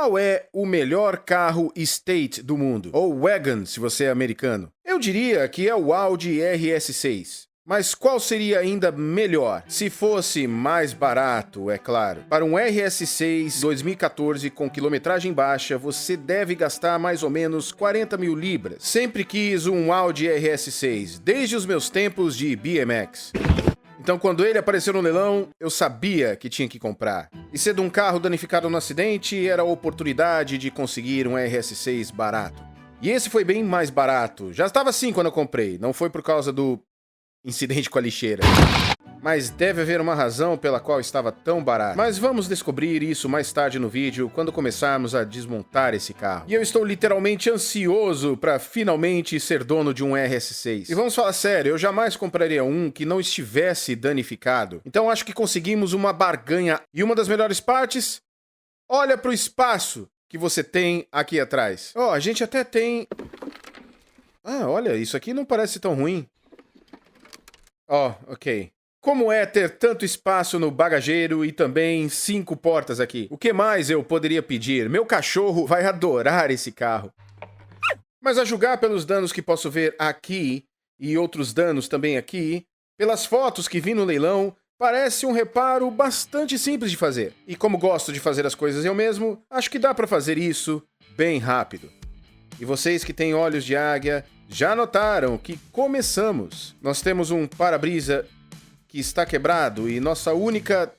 Qual é o melhor carro Estate do mundo? Ou Wagon, se você é americano? Eu diria que é o Audi RS6. Mas qual seria ainda melhor? Se fosse mais barato, é claro. Para um RS6 2014 com quilometragem baixa, você deve gastar mais ou menos 40 mil libras. Sempre quis um Audi RS6, desde os meus tempos de BMX. Então, quando ele apareceu no leilão, eu sabia que tinha que comprar. E sendo um carro danificado no acidente, era a oportunidade de conseguir um RS6 barato. E esse foi bem mais barato. Já estava assim quando eu comprei, não foi por causa do incidente com a lixeira. Mas deve haver uma razão pela qual estava tão barato. Mas vamos descobrir isso mais tarde no vídeo, quando começarmos a desmontar esse carro. E eu estou literalmente ansioso para finalmente ser dono de um RS6. E vamos falar sério, eu jamais compraria um que não estivesse danificado. Então acho que conseguimos uma barganha. E uma das melhores partes? Olha para o espaço que você tem aqui atrás. Ó, a gente até tem... Ah, olha, isso aqui não parece tão ruim. Ó, ok. Como é ter tanto espaço no bagageiro e também 5 portas aqui? O que mais eu poderia pedir? Meu cachorro vai adorar esse carro. Mas a julgar pelos danos que posso ver aqui, e outros danos também aqui, pelas fotos que vi no leilão, parece um reparo bastante simples de fazer. E como gosto de fazer as coisas eu mesmo, acho que dá pra fazer isso bem rápido. E vocês que têm olhos de águia já notaram que começamos. Nós temos um para-brisa que está quebrado e nossa única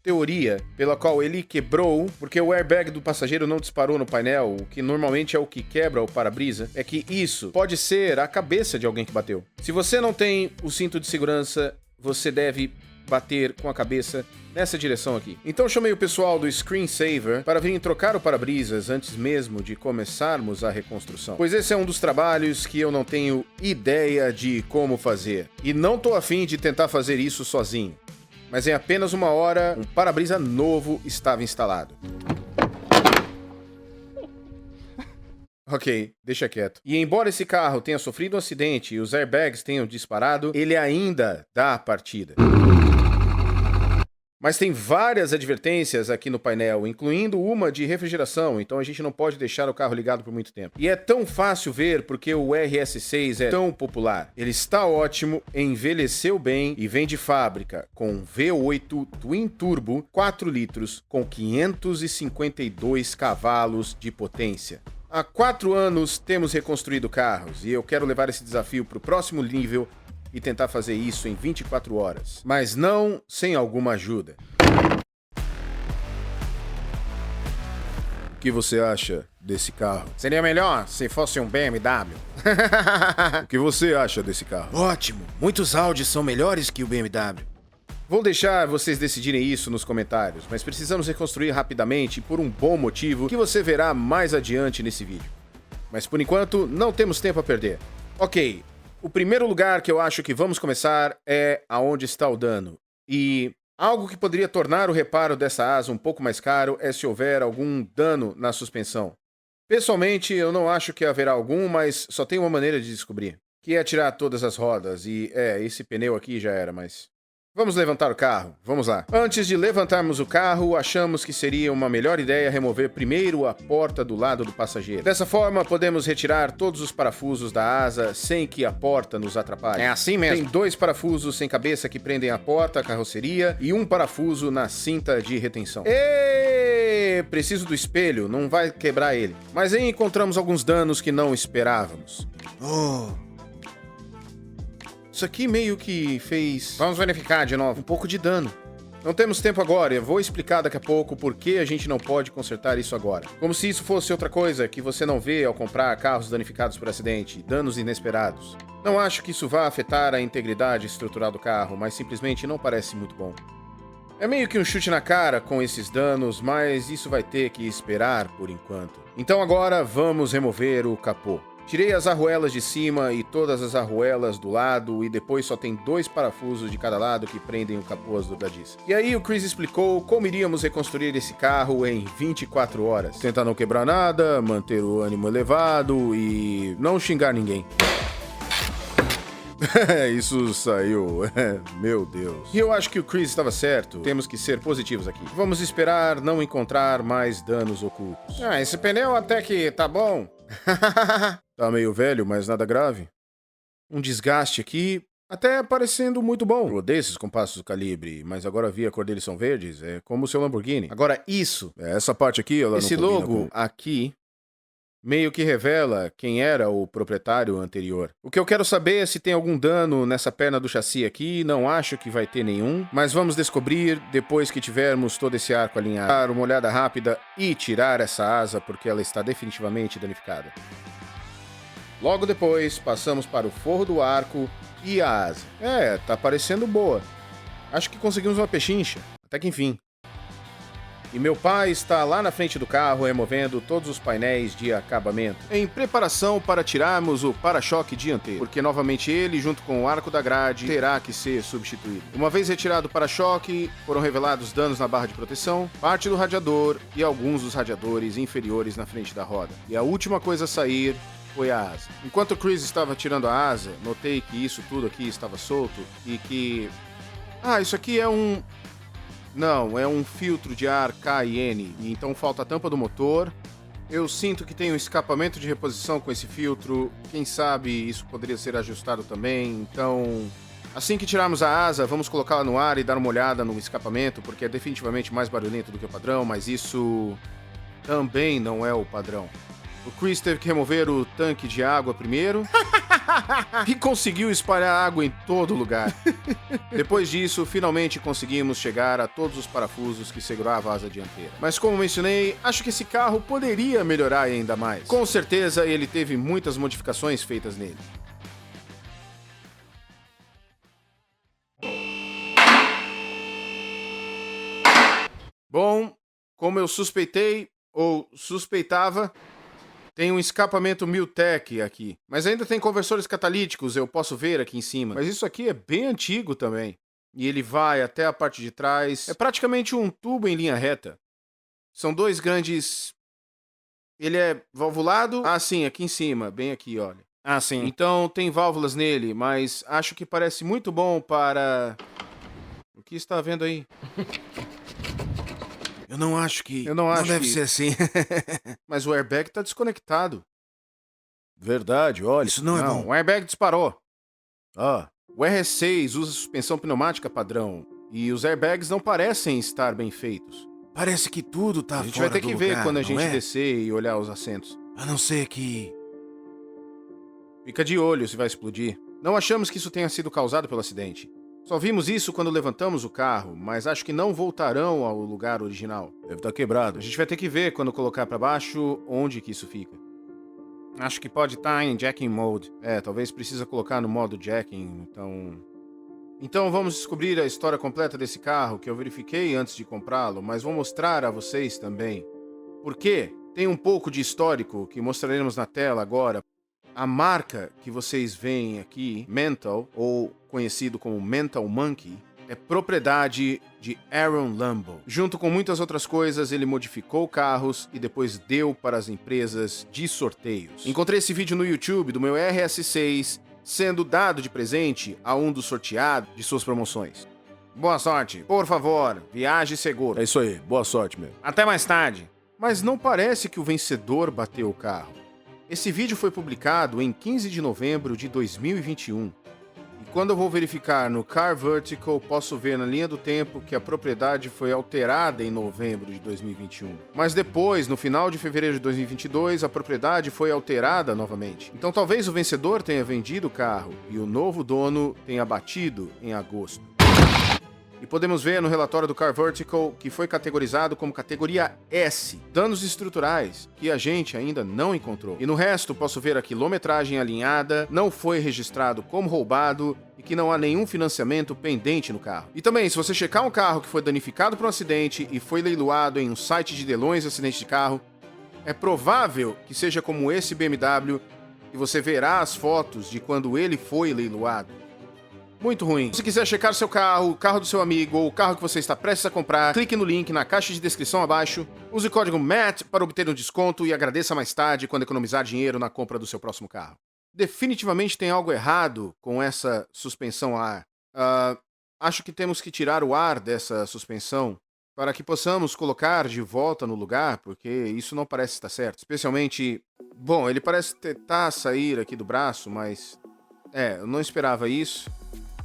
teoria pela qual ele quebrou, porque o airbag do passageiro não disparou no painel, o que normalmente é o que quebra o para-brisa, é que isso pode ser a cabeça de alguém que bateu. Se você não tem o cinto de segurança, você deve bater com a cabeça nessa direção aqui. Então chamei o pessoal do Screensaver para virem trocar o para-brisas antes mesmo de começarmos a reconstrução. Pois esse é um dos trabalhos que eu não tenho ideia de como fazer. E não tô afim de tentar fazer isso sozinho. Mas em apenas uma hora, um para-brisa novo estava instalado. Ok, deixa quieto. E embora esse carro tenha sofrido um acidente e os airbags tenham disparado, ele ainda dá a partida. Mas tem várias advertências aqui no painel, incluindo uma de refrigeração, então a gente não pode deixar o carro ligado por muito tempo. E é tão fácil ver porque o RS6 é tão popular. Ele está ótimo, envelheceu bem e vem de fábrica com V8 Twin Turbo 4 litros com 552 cavalos de potência. Há 4 anos temos reconstruído carros e eu quero levar esse desafio para o próximo nível e tentar fazer isso em 24 horas. Mas não sem alguma ajuda. O que você acha desse carro? Seria melhor se fosse um BMW. O que você acha desse carro? Ótimo! Muitos Audis são melhores que o BMW. Vou deixar vocês decidirem isso nos comentários, mas precisamos reconstruir rapidamente por um bom motivo que você verá mais adiante nesse vídeo. Mas por enquanto, não temos tempo a perder. Ok, o primeiro lugar que eu acho que vamos começar é aonde está o dano. E algo que poderia tornar o reparo dessa asa um pouco mais caro é se houver algum dano na suspensão. Pessoalmente, eu não acho que haverá algum, mas só tem uma maneira de descobrir, que é tirar todas as rodas. E esse pneu aqui já era, mas... Vamos levantar o carro, vamos lá. Antes de levantarmos o carro, achamos que seria uma melhor ideia remover primeiro a porta do lado do passageiro. Dessa forma, podemos retirar todos os parafusos da asa sem que a porta nos atrapalhe. É assim mesmo. Tem 2 parafusos sem cabeça que prendem a porta, a carroceria, e um parafuso na cinta de retenção. Preciso do espelho, não vai quebrar ele. Mas aí encontramos alguns danos que não esperávamos. Isso aqui meio que fez... Vamos verificar de novo. Um pouco de dano. Não temos tempo agora, eu vou explicar daqui a pouco por que a gente não pode consertar isso agora. Como se isso fosse outra coisa que você não vê ao comprar carros danificados por acidente, danos inesperados. Não acho que isso vá afetar a integridade estrutural do carro, mas simplesmente não parece muito bom. É meio que um chute na cara com esses danos, mas isso vai ter que esperar por enquanto. Então agora vamos remover o capô. Tirei as arruelas de cima e todas as arruelas do lado e depois só tem 2 parafusos de cada lado que prendem o capô às dobradiças. E aí o Chris explicou como iríamos reconstruir esse carro em 24 horas. Tentar não quebrar nada, manter o ânimo elevado e não xingar ninguém. Isso saiu. Meu Deus. E eu acho que o Chris estava certo. Temos que ser positivos aqui. Vamos esperar não encontrar mais danos ocultos. Esse pneu até que tá bom. Tá meio velho, mas nada grave. Um desgaste aqui, até parecendo muito bom. Eu odeio esses compassos do calibre, mas agora vi a cor deles são verdes. É como o seu Lamborghini. Agora isso, essa parte aqui, ela Esse não logo aqui meio que revela quem era o proprietário anterior. O que eu quero saber é se tem algum dano nessa perna do chassi aqui. Não acho que vai ter nenhum, mas vamos descobrir depois que tivermos todo esse arco alinhado. Dar uma olhada rápida e tirar essa asa, porque ela está definitivamente danificada. Logo depois, passamos para o forro do arco e a asa. Tá parecendo boa. Acho que conseguimos uma pechincha, até que enfim. E meu pai está lá na frente do carro removendo todos os painéis de acabamento, em preparação para tirarmos o para-choque dianteiro, porque novamente ele, junto com o arco da grade, terá que ser substituído. Uma vez retirado o para-choque, foram revelados danos na barra de proteção, parte do radiador e alguns dos radiadores inferiores na frente da roda. E a última coisa a sair foi a asa. Enquanto o Chris estava tirando a asa, notei que isso tudo aqui estava solto e que... isso aqui é um... Não, é um filtro de ar KN, e então falta a tampa do motor. Eu sinto que tem um escapamento de reposição com esse filtro. Quem sabe isso poderia ser ajustado também, então... Assim que tirarmos a asa, vamos colocá-la no ar e dar uma olhada no escapamento, porque é definitivamente mais barulhento do que o padrão, mas isso também não é o padrão. O Chris teve que remover o tanque de água primeiro e conseguiu espalhar água em todo lugar. Depois disso, finalmente conseguimos chegar a todos os parafusos que seguravam a asa dianteira. Mas como mencionei, acho que esse carro poderia melhorar ainda mais. Com certeza ele teve muitas modificações feitas nele. Bom, como eu suspeitei, ou suspeitava, tem um escapamento Miltech aqui. Mas ainda tem conversores catalíticos, eu posso ver aqui em cima. Mas isso aqui é bem antigo também. E ele vai até a parte de trás. É praticamente um tubo em linha reta. São dois grandes... Ele é valvulado? Sim, aqui em cima, bem aqui, olha. Sim. Então tem válvulas nele, mas acho que parece muito bom para... O que está vendo aí? Eu não acho que... Não deve ser assim. Mas o airbag tá desconectado. Verdade, olha. Isso não é bom. O airbag disparou. O RS6 usa suspensão pneumática padrão. E os airbags não parecem estar bem feitos. Parece que tudo tá fora do lugar. A gente vai ter que ver quando a gente descer e olhar os assentos. A não ser que... Fica de olho se vai explodir. Não achamos que isso tenha sido causado pelo acidente. Só vimos isso quando levantamos o carro, mas acho que não voltarão ao lugar original. Deve estar quebrado. A gente vai ter que ver quando colocar para baixo onde que isso fica. Acho que pode estar em jacking mode. Talvez precisa colocar no modo jacking, Então vamos descobrir a história completa desse carro que eu verifiquei antes de comprá-lo, mas vou mostrar a vocês também. Por quê? Tem um pouco de histórico que mostraremos na tela agora. A marca que vocês veem aqui, Mental, ou conhecido como Mental Monkey, é propriedade de Aaron Lambo. Junto com muitas outras coisas, ele modificou carros e depois deu para as empresas de sorteios. Encontrei esse vídeo no YouTube do meu RS6 sendo dado de presente a um dos sorteados de suas promoções. Boa sorte. Por favor, viaje seguro. É isso aí, boa sorte, meu. Até mais tarde. Mas não parece que o vencedor bateu o carro. Esse vídeo foi publicado em 15 de novembro de 2021. E quando eu vou verificar no Car Vertical, posso ver na linha do tempo que a propriedade foi alterada em novembro de 2021. Mas depois, no final de fevereiro de 2022, a propriedade foi alterada novamente. Então talvez o vencedor tenha vendido o carro e o novo dono tenha batido em agosto. E podemos ver no relatório do Car Vertical que foi categorizado como categoria S, danos estruturais, que a gente ainda não encontrou. E no resto posso ver a quilometragem alinhada, não foi registrado como roubado e que não há nenhum financiamento pendente no carro. E também, se você checar um carro que foi danificado por um acidente e foi leiloado em um site de leilões de acidente de carro, é provável que seja como esse BMW e você verá as fotos de quando ele foi leiloado. Muito ruim. Se quiser checar seu carro, o carro do seu amigo ou o carro que você está prestes a comprar, clique no link na caixa de descrição abaixo, use o código MATT para obter um desconto e agradeça mais tarde quando economizar dinheiro na compra do seu próximo carro. Definitivamente tem algo errado com essa suspensão a ar. Acho que temos que tirar o ar dessa suspensão para que possamos colocar de volta no lugar, porque isso não parece estar certo. Especialmente, bom, ele parece tentar sair aqui do braço, mas eu não esperava isso.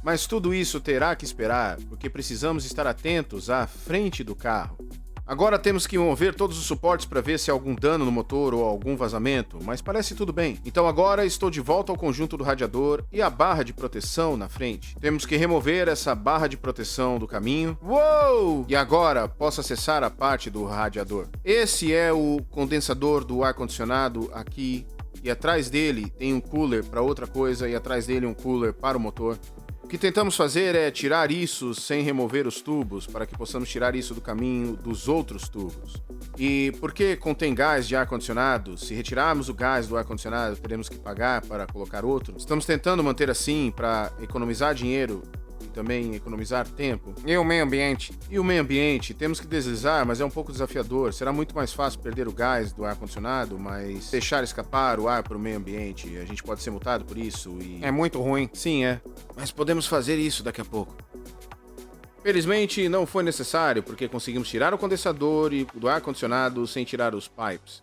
Mas tudo isso terá que esperar, porque precisamos estar atentos à frente do carro. Agora temos que mover todos os suportes para ver se há algum dano no motor ou algum vazamento, mas parece tudo bem. Então agora estou de volta ao conjunto do radiador e a barra de proteção na frente. Temos que remover essa barra de proteção do caminho. Uou! E agora posso acessar a parte do radiador. Esse é o condensador do ar-condicionado aqui, e atrás dele tem um cooler para outra coisa e atrás dele um cooler para o motor. O que tentamos fazer é tirar isso sem remover os tubos, para que possamos tirar isso do caminho dos outros tubos. E porque contém gás de ar-condicionado, se retirarmos o gás do ar-condicionado, teremos que pagar para colocar outro. Estamos tentando manter assim para economizar dinheiro e também economizar tempo. E o meio ambiente? E o meio ambiente, temos que deslizar, mas é um pouco desafiador. Será muito mais fácil perder o gás do ar-condicionado, mas deixar escapar o ar para o meio ambiente. A gente pode ser multado por isso e... É muito ruim. Sim, mas podemos fazer isso daqui a pouco. Felizmente, não foi necessário, porque conseguimos tirar o condensador do ar-condicionado sem tirar os pipes.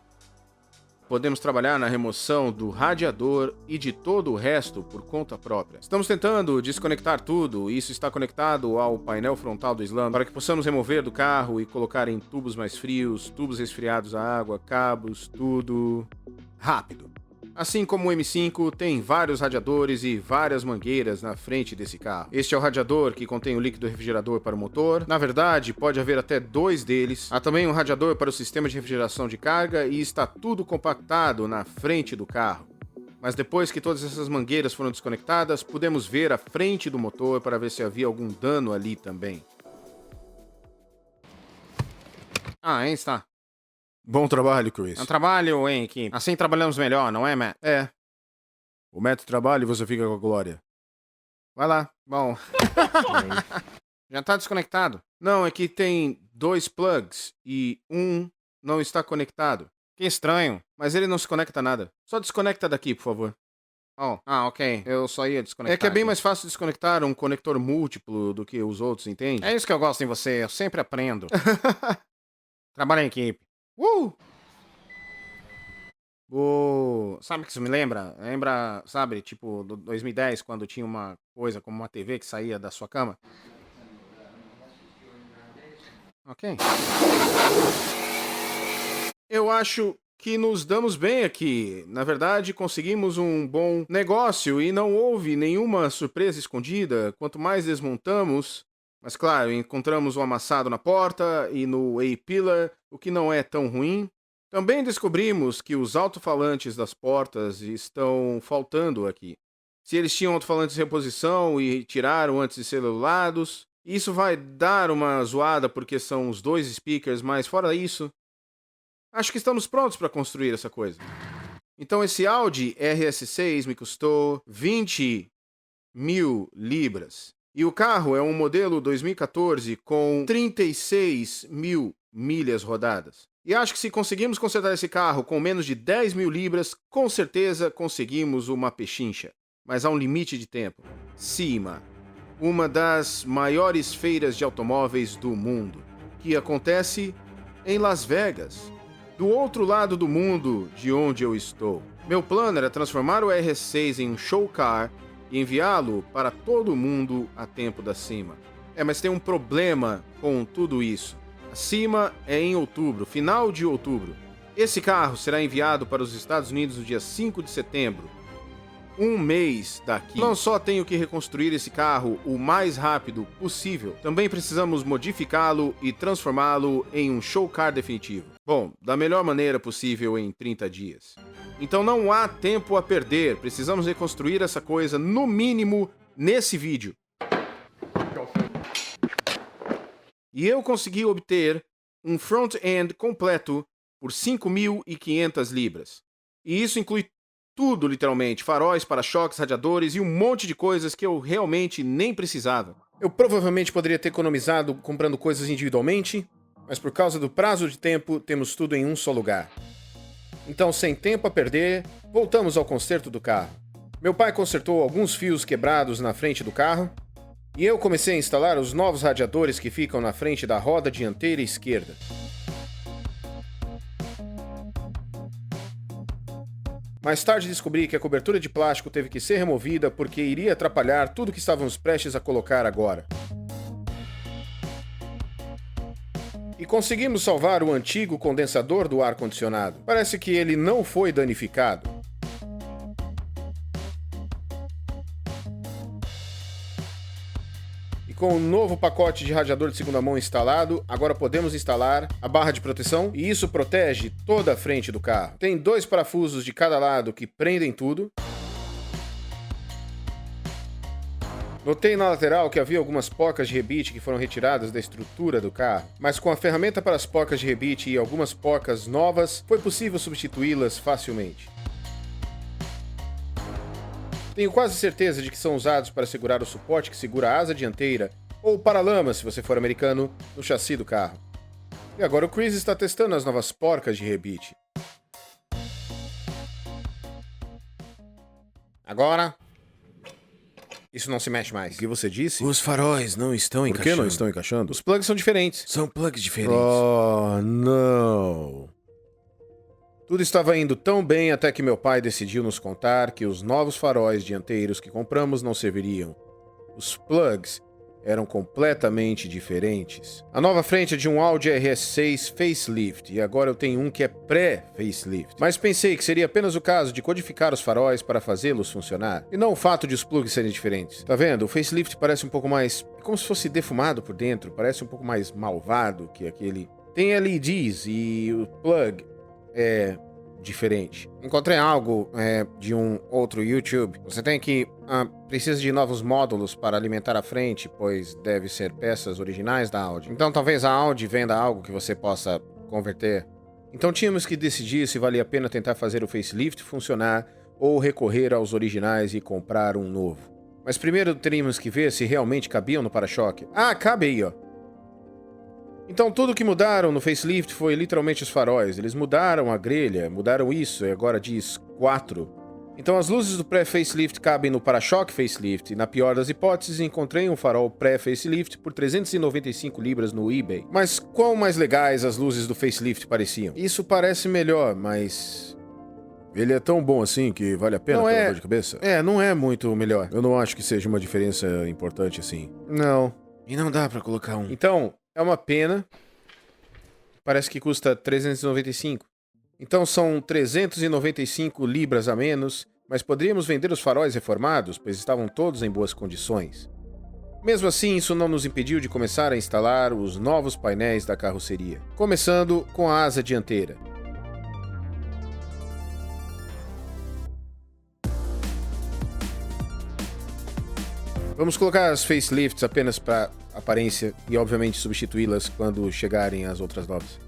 Podemos trabalhar na remoção do radiador e de todo o resto por conta própria. Estamos tentando desconectar tudo, e isso está conectado ao painel frontal do Slam, para que possamos remover do carro e colocar em tubos mais frios, tubos resfriados à água, cabos, tudo rápido. Assim como o M5, tem vários radiadores e várias mangueiras na frente desse carro. Este é o radiador que contém o líquido refrigerador para o motor. Na verdade, pode haver até 2 deles. Há também um radiador para o sistema de refrigeração de carga e está tudo compactado na frente do carro. Mas depois que todas essas mangueiras foram desconectadas, pudemos ver a frente do motor para ver se havia algum dano ali também. Aí está. Bom trabalho, Chris. É um trabalho em equipe. Assim trabalhamos melhor, não é, Matt? É. O método trabalha e você fica com a glória. Vai lá. Bom. Já tá desconectado. Não, é que tem 2 plugs e um não está conectado. Que estranho. Mas ele não se conecta a nada. Só desconecta daqui, por favor. Ok. Eu só ia desconectar. É que é bem aqui. mais fácil desconectar um conector múltiplo do que os outros, entende? É isso que eu gosto em você. Eu sempre aprendo. Trabalho em equipe. Sabe o que isso me lembra? Lembra, sabe, tipo, do 2010, quando tinha uma coisa como uma TV que saía da sua cama? Ok. Eu acho que nos damos bem aqui. Na verdade, conseguimos um bom negócio e não houve nenhuma surpresa escondida. Quanto mais desmontamos... Mas claro, encontramos um amassado na porta e no A-pillar, o que não é tão ruim. Também descobrimos que os alto-falantes das portas estão faltando aqui. Se eles tinham alto-falantes de reposição e tiraram antes de ser lulados, isso vai dar uma zoada porque são os 2 speakers, mas fora isso, acho que estamos prontos para construir essa coisa. Então esse Audi RS6 me custou 20.000 libras. E o carro é um modelo 2014 com 36.000 milhas rodadas. E acho que se conseguimos consertar esse carro com menos de 10.000 libras, com certeza conseguimos uma pechincha. Mas há um limite de tempo. SEMA, uma das maiores feiras de automóveis do mundo, que acontece em Las Vegas, do outro lado do mundo de onde eu estou. Meu plano era transformar o RS6 em um show car e enviá-lo para todo mundo a tempo da SEMA. Mas tem um problema com tudo isso. A SEMA é em outubro, final de outubro. Esse carro será enviado para os Estados Unidos no dia 5 de setembro. Um mês daqui. Não só tenho que reconstruir esse carro o mais rápido possível, também precisamos modificá-lo e transformá-lo em um show car definitivo. Bom, da melhor maneira possível em 30 dias. Então não há tempo a perder, precisamos reconstruir essa coisa no mínimo nesse vídeo. E eu consegui obter um front-end completo por 5.500 libras. E isso inclui tudo, literalmente. Faróis, para-choques, radiadores e um monte de coisas que eu realmente nem precisava. Eu provavelmente poderia ter economizado comprando coisas individualmente, mas por causa do prazo de tempo, temos tudo em um só lugar. Então, sem tempo a perder, voltamos ao conserto do carro. Meu pai consertou alguns fios quebrados na frente do carro e eu comecei a instalar os novos radiadores que ficam na frente da roda dianteira esquerda. Mais tarde descobri que a cobertura de plástico teve que ser removida porque iria atrapalhar tudo que estávamos prestes a colocar agora. E conseguimos salvar o antigo condensador do ar-condicionado. Parece que ele não foi danificado. E com o novo pacote de radiador de segunda mão instalado, agora podemos instalar a barra de proteção e isso protege toda a frente do carro. Tem 2 parafusos de cada lado que prendem tudo. Notei na lateral que havia algumas pocas de rebite que foram retiradas da estrutura do carro, mas com a ferramenta para as pocas de rebite e algumas pocas novas, foi possível substituí-las facilmente. Tenho quase certeza de que são usados para segurar o suporte que segura a asa dianteira, ou paralama, se você for americano, no chassi do carro. E agora o Chris está testando as novas porcas de rebite. Agora... isso não se mexe mais. O que você disse? Os faróis não estão encaixando. Por que não estão encaixando? Os plugs são diferentes. São plugs diferentes. Oh, não. Tudo estava indo tão bem até que meu pai decidiu nos contar que os novos faróis dianteiros que compramos não serviriam. Os plugs eram completamente diferentes. A nova frente é de um Audi RS6 facelift e agora eu tenho um que é pré-facelift. Mas pensei que seria apenas o caso de codificar os faróis para fazê-los funcionar, e não o fato de os plugs serem diferentes. Tá vendo? O facelift parece um pouco mais... é como se fosse defumado por dentro, parece um pouco mais malvado que aquele... tem LEDs e o plug é diferente. Encontrei algo de um outro YouTube. Você tem que... precisa de novos módulos para alimentar a frente, pois deve ser peças originais da Audi. Então talvez a Audi venda algo que você possa converter. Então tínhamos que decidir se valia a pena tentar fazer o facelift funcionar ou recorrer aos originais e comprar um novo. Mas primeiro teríamos que ver se realmente cabiam no para-choque. Ah, cabe aí, ó. Então tudo que mudaram no facelift foi literalmente os faróis. Eles mudaram a grelha, mudaram isso e agora diz 4. Então as luzes do pré-facelift cabem no para-choque facelift e na pior das hipóteses encontrei um farol pré-facelift por 395 libras no eBay. Mas quão mais legais as luzes do facelift pareciam? Isso parece melhor, mas... ele é tão bom assim que vale a pena não pela dor de cabeça? Não é muito melhor. Eu não acho que seja uma diferença importante assim. Não. E não dá pra colocar um. Então, é uma pena. Parece que custa 395. Então são 395 libras a menos, mas poderíamos vender os faróis reformados, pois estavam todos em boas condições. Mesmo assim, isso não nos impediu de começar a instalar os novos painéis da carroceria, começando com a asa dianteira. Vamos colocar as facelifts apenas para aparência e obviamente substituí-las quando chegarem as outras novas.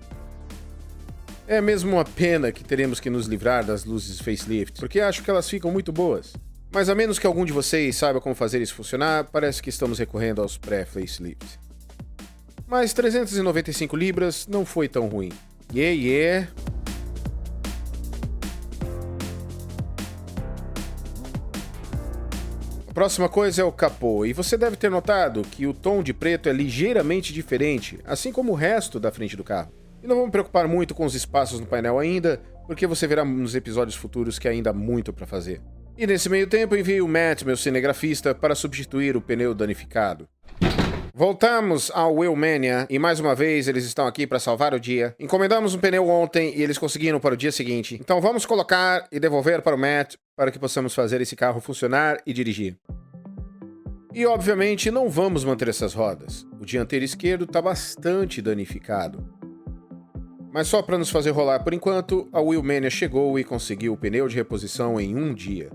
É mesmo uma pena que teremos que nos livrar das luzes facelift, porque acho que elas ficam muito boas. Mas a menos que algum de vocês saiba como fazer isso funcionar, parece que estamos recorrendo aos pré-facelift. Mas 395 libras não foi tão ruim. Yeah. A próxima coisa é o capô, e você deve ter notado que o tom de preto é ligeiramente diferente, assim como o resto da frente do carro. E não vou me preocupar muito com os espaços no painel ainda, porque você verá nos episódios futuros que ainda há muito para fazer. E nesse meio tempo enviei o Matt, meu cinegrafista, para substituir o pneu danificado. Voltamos ao Wheelmania e mais uma vez eles estão aqui para salvar o dia. Encomendamos um pneu ontem e eles conseguiram para o dia seguinte. Então vamos colocar e devolver para o Matt para que possamos fazer esse carro funcionar e dirigir. E obviamente não vamos manter essas rodas. O dianteiro esquerdo está bastante danificado. Mas só para nos fazer rolar por enquanto, a Wheelmania chegou e conseguiu o pneu de reposição em um dia.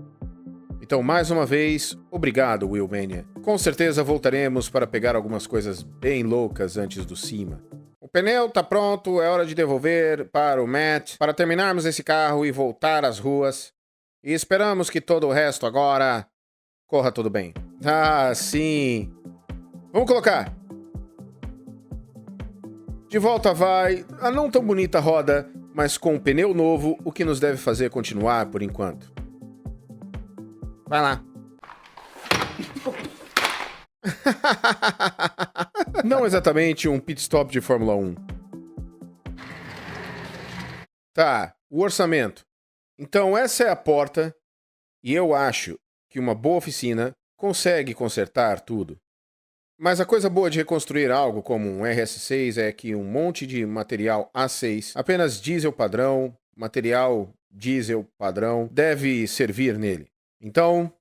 Então, mais uma vez, obrigado, Wheelmania. Com certeza voltaremos para pegar algumas coisas bem loucas antes do cima. O pneu tá pronto, é hora de devolver para o Matt, para terminarmos esse carro e voltar às ruas. E esperamos que todo o resto agora corra tudo bem. Ah, sim. Vamos colocar. De volta vai a não tão bonita roda, mas com o pneu novo, o que nos deve fazer continuar por enquanto. Vai lá. Não exatamente um pit stop de Fórmula 1. Tá, o orçamento. Então essa é a porta e eu acho que uma boa oficina consegue consertar tudo. Mas a coisa boa de reconstruir algo como um RS6 é que um monte de material A6, apenas diesel padrão, material diesel padrão, deve servir nele. Então,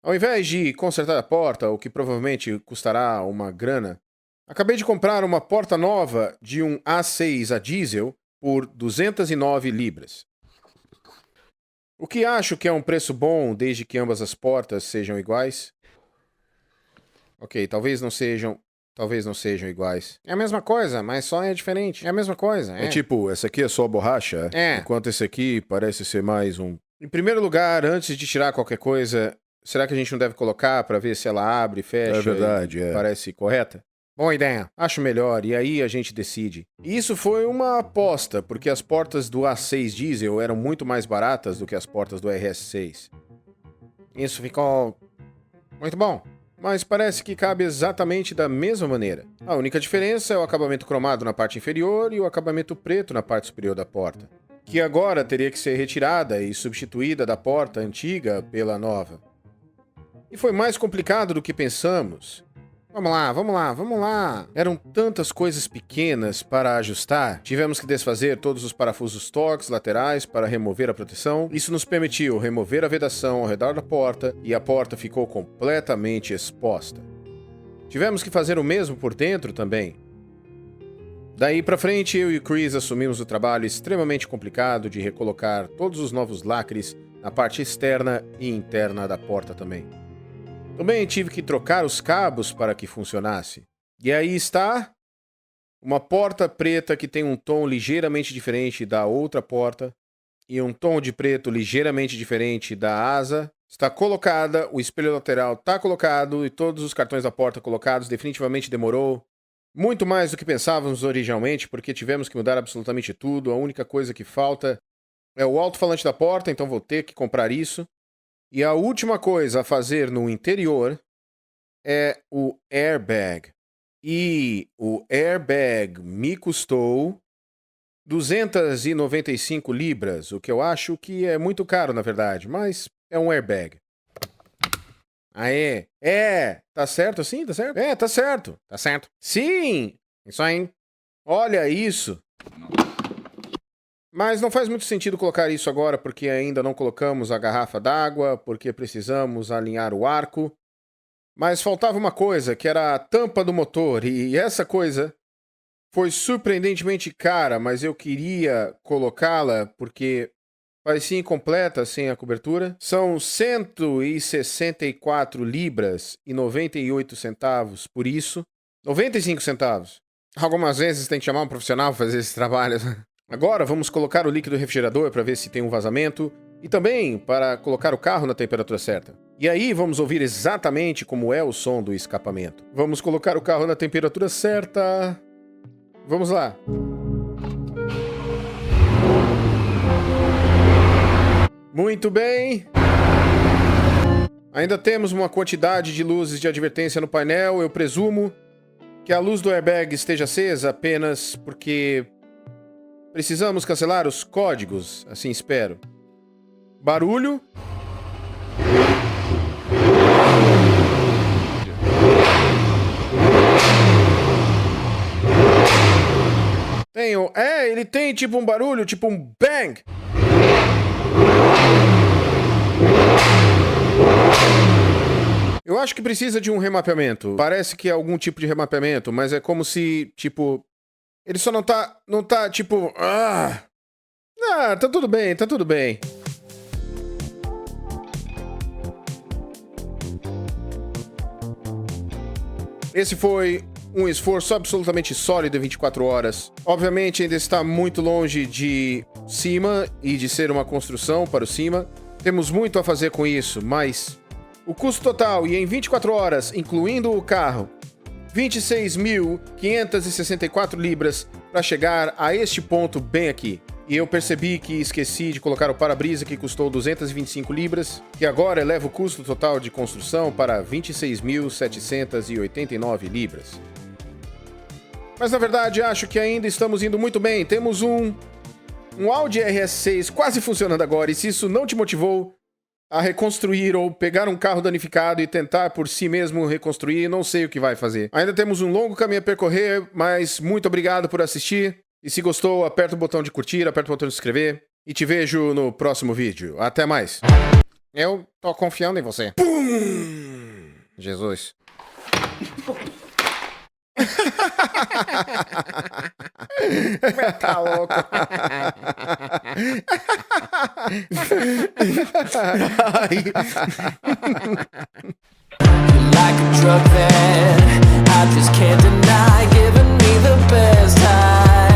ao invés de consertar a porta, o que provavelmente custará uma grana, acabei de comprar uma porta nova de um A6 a diesel por 209 libras. O que acho que é um preço bom desde que ambas as portas sejam iguais. Ok, talvez não sejam iguais. É a mesma coisa, mas só é diferente. É a mesma coisa, É tipo, essa aqui é só borracha, É. enquanto esse aqui parece ser mais um... Em primeiro lugar, antes de tirar qualquer coisa, será que a gente não deve colocar pra ver se ela abre e fecha? É verdade, e parece correta? Boa ideia. Acho melhor, e aí a gente decide. E isso foi uma aposta, porque as portas do A6 diesel eram muito mais baratas do que as portas do RS6. Isso ficou muito bom. Mas parece que cabe exatamente da mesma maneira. A única diferença é o acabamento cromado na parte inferior e o acabamento preto na parte superior da porta, que agora teria que ser retirada e substituída da porta antiga pela nova. E foi mais complicado do que pensamos. Vamos lá. Eram tantas coisas pequenas para ajustar. Tivemos que desfazer todos os parafusos Torx laterais para remover a proteção. Isso nos permitiu remover a vedação ao redor da porta e a porta ficou completamente exposta. Tivemos que fazer o mesmo por dentro também. Daí pra frente, eu e o Chris assumimos o trabalho extremamente complicado de recolocar todos os novos lacres na parte externa e interna da porta também. Também tive que trocar os cabos para que funcionasse. E aí está uma porta preta que tem um tom ligeiramente diferente da outra porta e um tom de preto ligeiramente diferente da asa. Está colocada, o espelho lateral está colocado e todos os cartões da porta colocados. Definitivamente demorou muito mais do que pensávamos originalmente, porque tivemos que mudar absolutamente tudo. A única coisa que falta é o alto-falante da porta, então vou ter que comprar isso. E a última coisa a fazer no interior é o airbag. E o airbag me custou 295 libras, o que eu acho que é muito caro, na verdade, mas é um airbag. Aê! Tá certo assim? Tá certo? Tá certo. Tá certo. Sim! Isso aí. Olha isso! Mas não faz muito sentido colocar isso agora porque ainda não colocamos a garrafa d'água, porque precisamos alinhar o arco. Mas faltava uma coisa, que era a tampa do motor, e essa coisa foi surpreendentemente cara, mas eu queria colocá-la porque parecia incompleta sem a cobertura. São 164 libras e 98 centavos por isso. 95 centavos. Algumas vezes tem que chamar um profissional pra fazer esse trabalho. Agora vamos colocar o líquido refrigerador para ver se tem um vazamento e também para colocar o carro na temperatura certa. E aí vamos ouvir exatamente como é o som do escapamento. Vamos colocar o carro na temperatura certa. Vamos lá. Muito bem. Ainda temos uma quantidade de luzes de advertência no painel. Eu presumo que a luz do airbag esteja acesa apenas porque precisamos cancelar os códigos, assim espero. Barulho. Ele tem tipo um barulho, tipo um bang. Eu acho que precisa de um remapeamento. Parece que é algum tipo de remapeamento, mas é como se, tipo, ele só não tá, tipo, tá tudo bem, tá tudo bem. Esse foi um esforço absolutamente sólido em 24 horas. Obviamente ainda está muito longe de cima e de ser uma construção para o cima. Temos muito a fazer com isso, mas o custo total, e em 24 horas, incluindo o carro, 26.564 libras para chegar a este ponto bem aqui. E eu percebi que esqueci de colocar o para-brisa que custou 225 libras, que agora eleva o custo total de construção para 26.789 libras. Mas na verdade acho que ainda estamos indo muito bem. Temos um Audi RS6 quase funcionando agora, e se isso não te motivou a reconstruir ou pegar um carro danificado e tentar por si mesmo reconstruir, não sei o que vai fazer. Ainda temos um longo caminho a percorrer, mas muito obrigado por assistir. E se gostou, aperta o botão de curtir, aperta o botão de se inscrever. E te vejo no próximo vídeo. Até mais. Eu tô confiando em você. Pum! Jesus. Tá louco. Like a drug that I just can't deny, giving me the best